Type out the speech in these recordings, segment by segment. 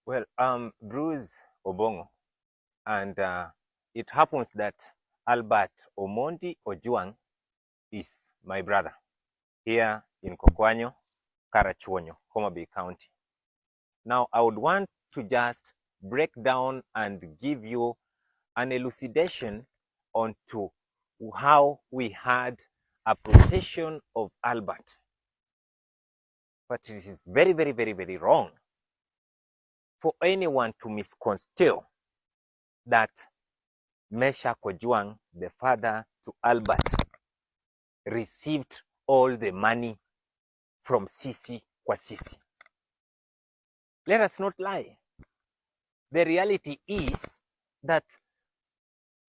Well, Bruce Obongo, and it happens that Albert Omondi Ojwang is my brother here in Kokwanyo, Karachuonyo, Homa Bay County. Now, I would want to just break down and give you an elucidation onto how we had a procession of Albert. But it is very, very, very, very wrong for anyone to misconstrue that Meshach Ojwang, the father to Albert, received all the money from sisi kwa sisi. Let us not lie. The reality is that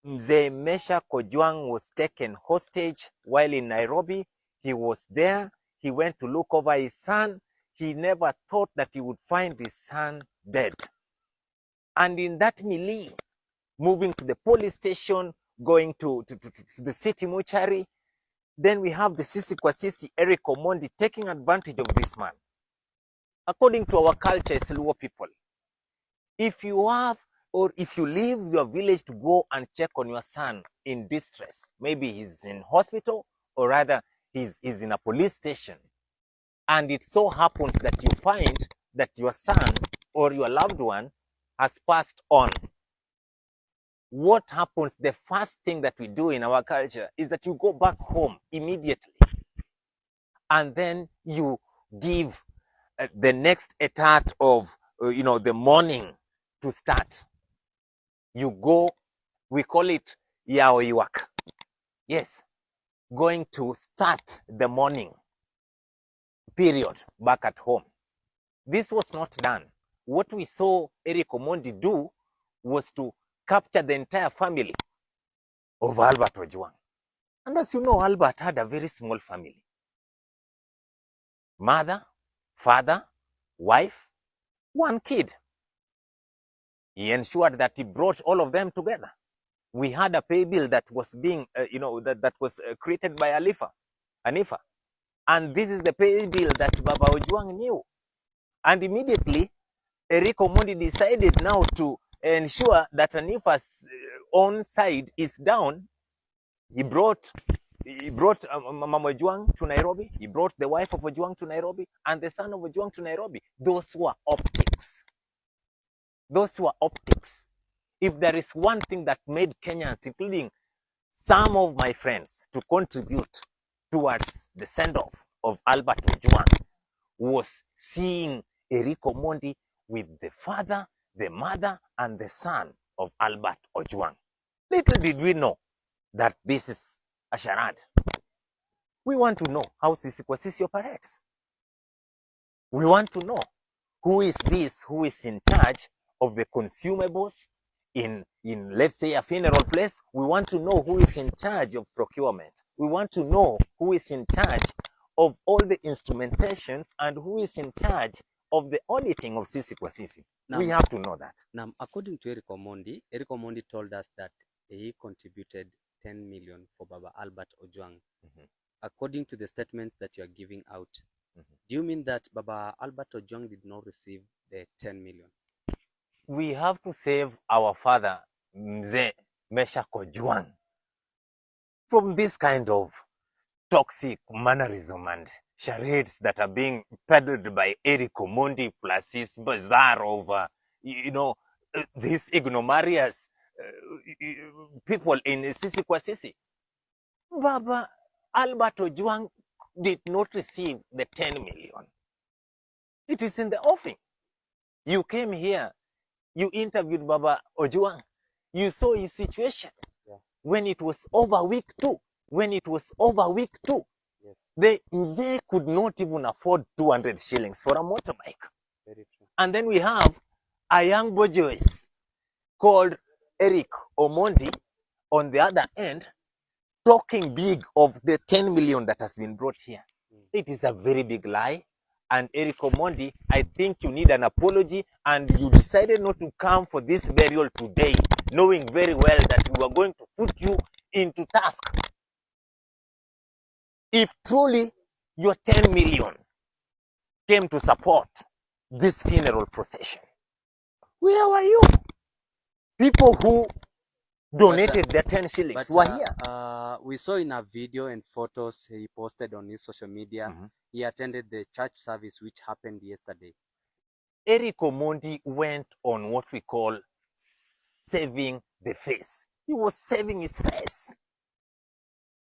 Mzee Meshach Ojwang was taken hostage while in Nairobi. He was there. He went to look over his son. He never thought that he would find his son dead. And in that melee, moving to the police station, going to the city mortuary, then we have the sisi kwa sisi, Eric Mundi, taking advantage of this man. According to our culture as Luo people, if you have or if you leave your village to go and check on your son in distress, maybe he's in hospital or rather he's in a police station, and it so happens that you find that your son or your loved one has passed on, what happens? The first thing that we do in our culture is that you go back home immediately, and then you give the next etat of the morning to start. You go, we call it yaoiwak. Yes, going to start the morning period back at home. This was not done. What we saw Eric Mundi do was to capture the entire family of Albert Ojwang. And as you know, Albert had a very small family. Mother, father, wife, one kid. He ensured that he brought all of them together. We had a pay bill that was being, that was created by Anifa. And this is the pay bill that Baba Ojwang knew. And immediately, Eric Mundi decided now to ensure that Anifa's own side is down. He brought Mama Ojwang to Nairobi. He brought the wife of Ojwang to Nairobi and the son of Ojwang to Nairobi. Those were optics. Those were optics. If there is one thing that made Kenyans, including some of my friends, to contribute towards the send-off of Albert Ojwang, was seeing Eric Mundi with the father, the mother, and the son of Albert Ojwang. Little did we know that this is a charade. We want to know how sisi kwa sisi operates. We want to know who is in charge of the consumables in let's say a funeral place. We want to know who is in charge of procurement. We want to know who is in charge of all the instrumentations and who is in charge of the auditing of sisi kwa sisi. We have to know that. Now, according to Eric Mundi told us that he contributed 10 million for Baba Albert Ojwang. According to the statements that you are giving out, do you mean that Baba Albert Ojwang did not receive the 10 million? We have to save our father, Mzee Meshach Ojwang, from this kind of toxic mannerism and charades that are being peddled by Eric Mundi plus his bazaar of, these ignomarious people in sisi kwa sisi. Baba Albert Ojwang did not receive the 10 million. It is in the offing. You came here, you interviewed Baba Ojwang. You saw his situation when it was over week 2. Yes. The Mzee could not even afford 200 shillings for a motorbike. Very true. And then we have a young bourgeois called Eric Mundi on the other end, talking big of the 10 million that has been brought here. It is a very big lie. And Eric Mundi, I think you need an apology, and you decided not to come for this burial today, knowing very well that we were going to put you into task. If truly your 10 million came to support this funeral procession, Where were you? People who donated their 10 shillings were here. We saw in a video and photos he posted on his social media, he attended the church service which happened yesterday. Eric Mundi went on what we call saving the face. He was saving his face.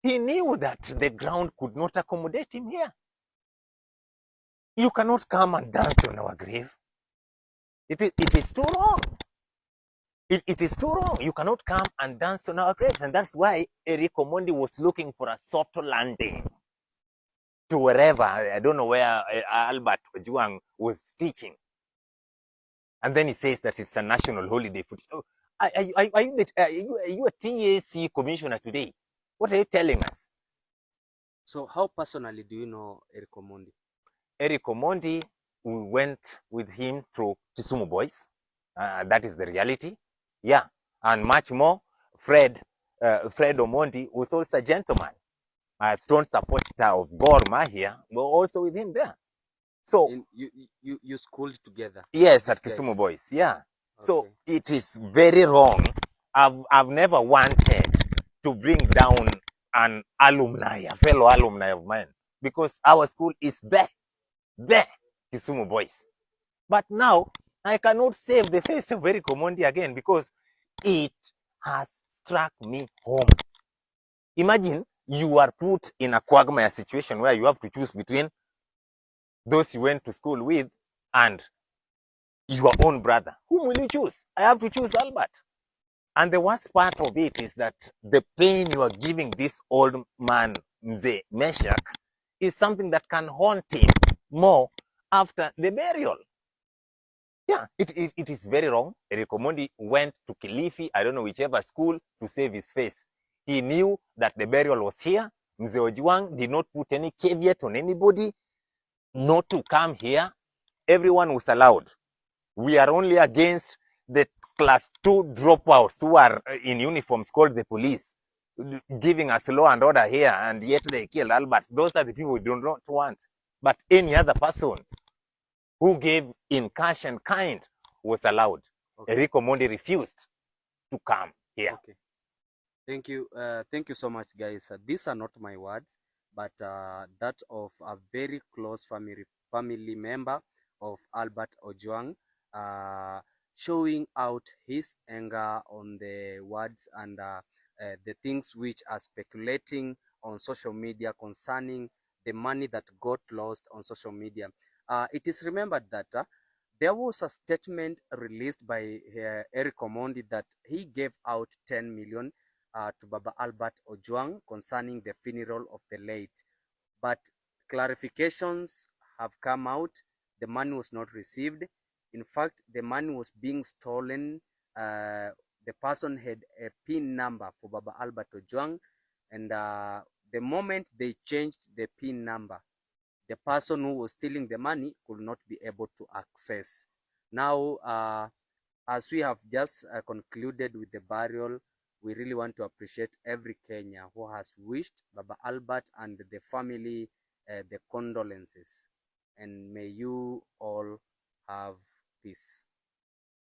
He knew that the ground could not accommodate him here. You cannot come and dance on our grave. It is too wrong. It is too wrong. You cannot come and dance on our graves. And that's why Eric Mundi was looking for a soft landing to wherever. I don't know where Albert Ojwang was teaching. And then he says that it's a national holiday. Are you a TAC commissioner today? What are you telling us? So how personally do you know Eric Mundi? Eric Mundi, we went with him through Kisumu Boys. That is the reality. Yeah, and much more. Fred Omondi was also a gentleman, a strong supporter of Gor Mahia. We're also with him there. So you schooled together? Yes, at Kisumu Boys. Yeah. Okay. So it is very wrong. I've never wanted to bring down an alumni, a fellow alumni of mine, because our school is there, Kisumu Boys. But now I cannot save the face of Eric Mundi again because it has struck me home. Imagine you are put in a quagmire situation where you have to choose between those you went to school with and your own brother. Whom will you choose? I have to choose Albert. And the worst part of it is that the pain you are giving this old man, Mzee Meshach, is something that can haunt him more after the burial. Yeah, it is very wrong. Eric Mundi went to Kilifi, I don't know whichever school, to save his face. He knew that the burial was here. Mzee Ojwang did not put any caveat on anybody not to come here. Everyone was allowed. We are only against the class 2 dropouts who are in uniforms called the police, giving us law and order here, and yet they kill Albert. Those are the people we do not want. But any other person who gave in cash and kind was allowed. Okay. Eric Mundi refused to come here. Okay. Thank you. Thank you so much, guys. These are not my words, but that of a very close family member of Albert Ojwang, showing out his anger on the words and the things which are speculating on social media concerning the money that got lost on social media. It is remembered that there was a statement released by Eric Mundi that he gave out 10 million to Baba Albert Ojwang concerning the funeral of the late. But clarifications have come out. The money was not received. In fact, the money was being stolen. The person had a PIN number for Baba Albert Ojwang, and the moment they changed the PIN number, the person who was stealing the money could not be able to access. Now, as we have just concluded with the burial, we really want to appreciate every Kenyan who has wished Baba Albert and the family the condolences. And may you all have peace.